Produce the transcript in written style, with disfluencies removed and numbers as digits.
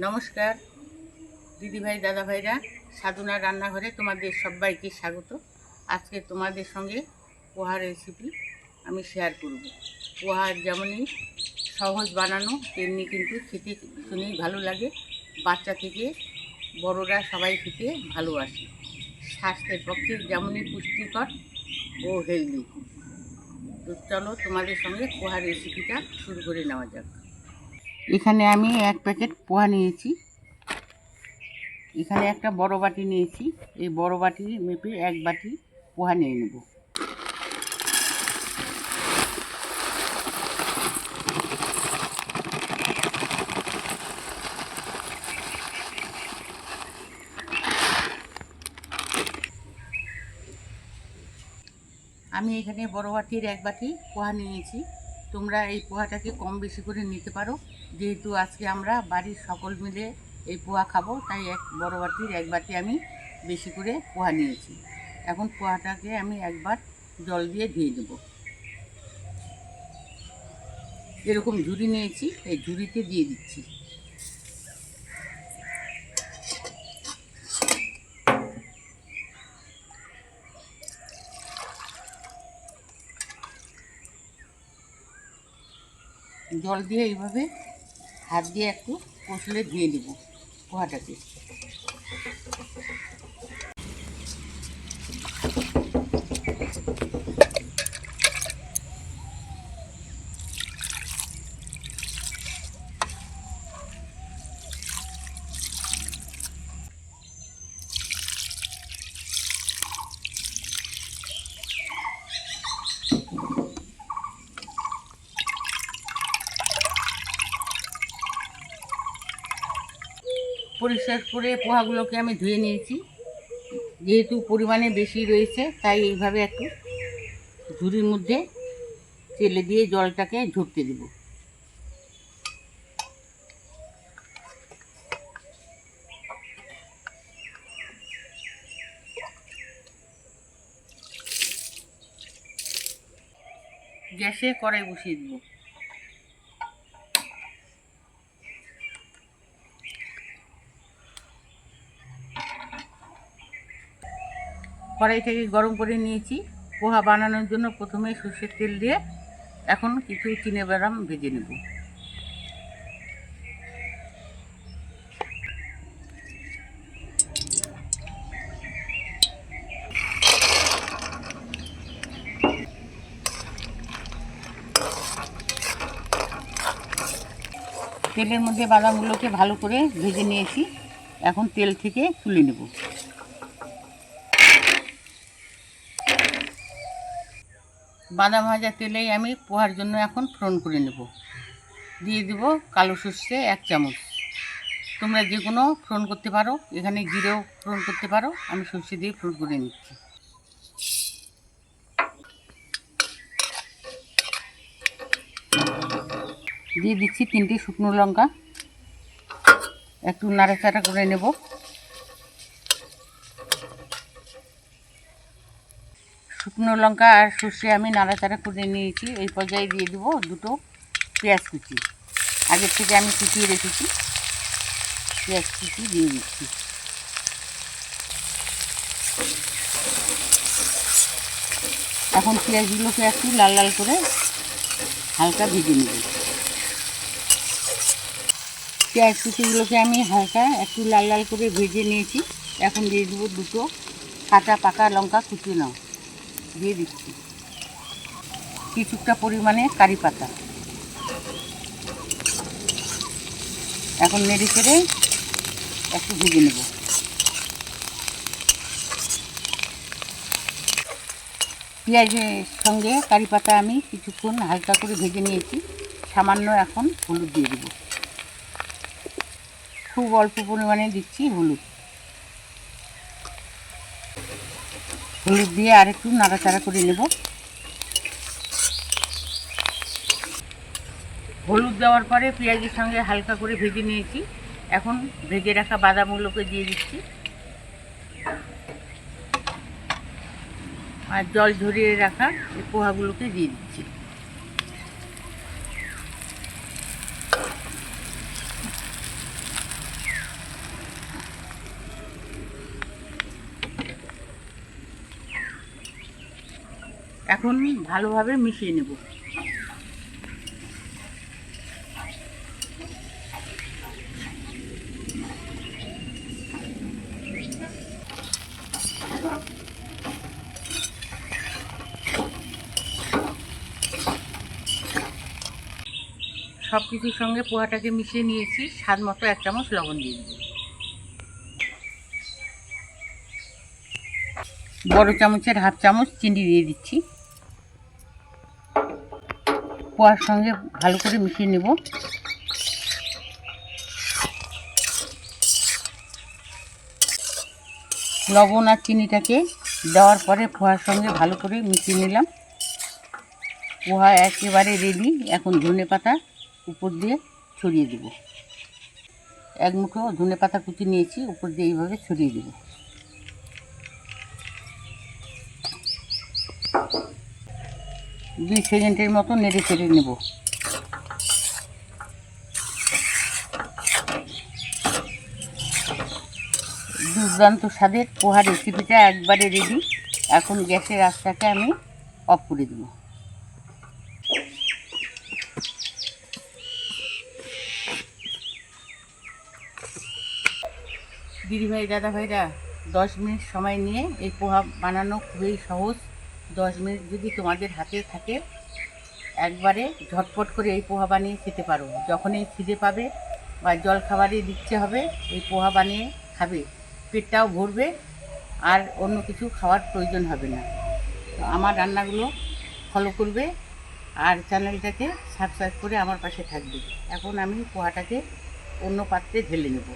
নমস্কার দিদিভাই দাদা ভাইরা, সাধনা রান্নাঘরে তোমাদের সবাইকে স্বাগত। আজকে তোমাদের সঙ্গে পোহা রেসিপি আমি শেয়ার করব। পোহা যেমনই সহজ বানানো তেমনি কিন্তু খেতে ভীষণই ভালো লাগে। বাচ্চা থেকে বড়রা সবাই খেতে ভালোবাসে। স্বাস্থ্যের পক্ষে যেমনই পুষ্টিকর ও হেলদি। তো চলো তোমাদের সঙ্গে পোহা রেসিপিটা শুরু করে নেওয়া যাক। এখানে আমি 1 প্যাকেট পোহা নিয়েছি। এখানে একটা বড় বাটি নিয়েছি। এই বড় বাটি মেপে 1 বাটি পোহা নিয়ে নেব। আমি এখানে বড় বাটির 1 বাটি পোহা নিয়েছি। তোমরা এই পোহাটাকে কম বেশি করে নিতে পারো। যেহেতু আজকে আমরা বাড়ির সকল মিলে এই পোহা খাবো, তাই বড় বাটির 1 বাটি আমি বেশি করে পোহা নিয়েছি। এখন পোহাটাকে আমি একবার জল দিয়ে ধুয়ে দেব। এরকম ঝুড়ি নিয়েছি, এই ঝুড়িতে দিয়ে দিচ্ছি। জল দিয়ে এইভাবে হাত দিয়ে একটু কষলে ধুয়ে নেব পোহাটাকে। পরিষ্কার করে পোহাগুলোকে আমি ধুয়ে নিয়েছি। যেহেতু পরিমাণে বেশি রয়েছে, তাই এইভাবে একটু ঝুড়ির মধ্যে চেলে দিয়ে জলটাকে ঝরতে দেব। গ্যাসে কড়াই বসিয়ে দেব। কড়াইটাকে গরম করে নিয়েছি। পোহা বানানোর জন্য প্রথমে সর্ষের তেল দিয়ে এখন কিছু চিনেবাদাম ভেজে নেব। তেলের মধ্যে বাদামগুলোকে ভালো করে ভেজে নিয়েছি। এখন তেল থেকে তুলে নেব। বাদাম ভাজা তেলেই আমি পোহার জন্য এখন ফোড়ন করে নেব। দিয়ে দেব কালো সর্ষে 1 চামচ। তোমরা যে কোনো ফোড়ন করতে পারো, এখানে জিরেও ফোড়ন করতে পারো। আমি সর্ষে দিয়ে ফোড়ন করে নিচ্ছি। দিয়ে দিচ্ছি 3টে শুকনো লঙ্কা। একটু নাড়াচাড়া করে নেব। শুকনো লঙ্কা আর সর্ষে আমি নাড়াচাড়া করে নিয়েছি। এই পর্যায়ে দিয়ে দেবো 2টো পেঁয়াজ কুচি। আগের থেকে আমি কুচিয়ে রেখেছি। পেঁয়াজ কুচি দিয়ে দিচ্ছি। এখন পেঁয়াজগুলোকে একটু লাল লাল করে হালকা ভেজে নেব। পেঁয়াজ কুচিগুলোকে আমি হালকা একটু লাল লাল করে ভেজে নিয়েছি। এখন দিয়ে দেবো 2টো কাঁচা পাকা লঙ্কা কুচিয়ে নাও দিয়ে দিচ্ছি। কিছুটা পরিমাণে কারি পাতা। এখন নেড়ে চেড়ে একটু ভেজে নেব। পেঁয়াজের সঙ্গে কারি পাতা আমি কিছুক্ষণ হালকা করে ভেজে নিয়েছি। সামান্য এখন হলুদ দিয়ে দেব। খুব অল্প পরিমাণে দিচ্ছি হলুদ। হলুদ দিয়ে আর একটু নাড়াচাড়া করে নেব। হলুদ দেওয়ার পরে পেঁয়াজের সঙ্গে হালকা করে ভেজে নিয়েছি। এখন ভেজে রাখা বাদামগুলোকে দিয়ে দিচ্ছি আর জল ঝরিয়ে রাখা এই পোহাগুলোকে দিয়ে দিচ্ছি। এখন ভালোভাবে মিশিয়ে নেব। সব কিছুর সঙ্গে পোহাটাকে মিশিয়ে নিয়েছি। স্বাদ মতো 1 চামচ লবণ দিয়ে দেব। বড় চামচের 1/2 চামচ চিনি দিয়ে দিচ্ছি। পোহার সঙ্গে ভালো করে মিশিয়ে নেব। লবণ আর চিনিটাকে দেওয়ার পরে পোহার সঙ্গে ভালো করে মিশিয়ে নিলাম। পোহা একেবারে রেডি। এখন ধনেপাতা উপর দিয়ে ছড়িয়ে দেব। 1 মুঠো ধনেপাতা কুচি নিয়েছি, উপর দিয়ে এইভাবে ছড়িয়ে দেব। দুই সেকেন্ডের মতো নেড়ে চেড়ে নেব। দুর্দান্ত স্বাদের পোহা রেসিপিটা একবারে রেডি। এখন গ্যাসের আঁচটাকে আমি অফ করে দেব। দিদিভাই দাদাভাইরা, 10 মিনিট সময় নিয়ে এই পোহা বানানো খুবই সহজ। 10 মিনিট যদি তোমাদের হাতে থাকে, একবারে ঝটপট করে এই পোহা বানিয়ে খেতে পারো। যখনই খিদে পাবে বা জল খাবারে দিচ্ছে হবে, এই পোহা বানিয়ে খাবে, পেটটাও ভরবে আর অন্য কিছু খাওয়ার প্রয়োজন হবে না। তো আমার রান্নাগুলো ফলো করবে আর চ্যানেলটাকে সাবস্ক্রাইব করে আমার পাশে থাকবে। এখন আমি পোহাটাকে অন্য পাত্রে ঢেলে নেব।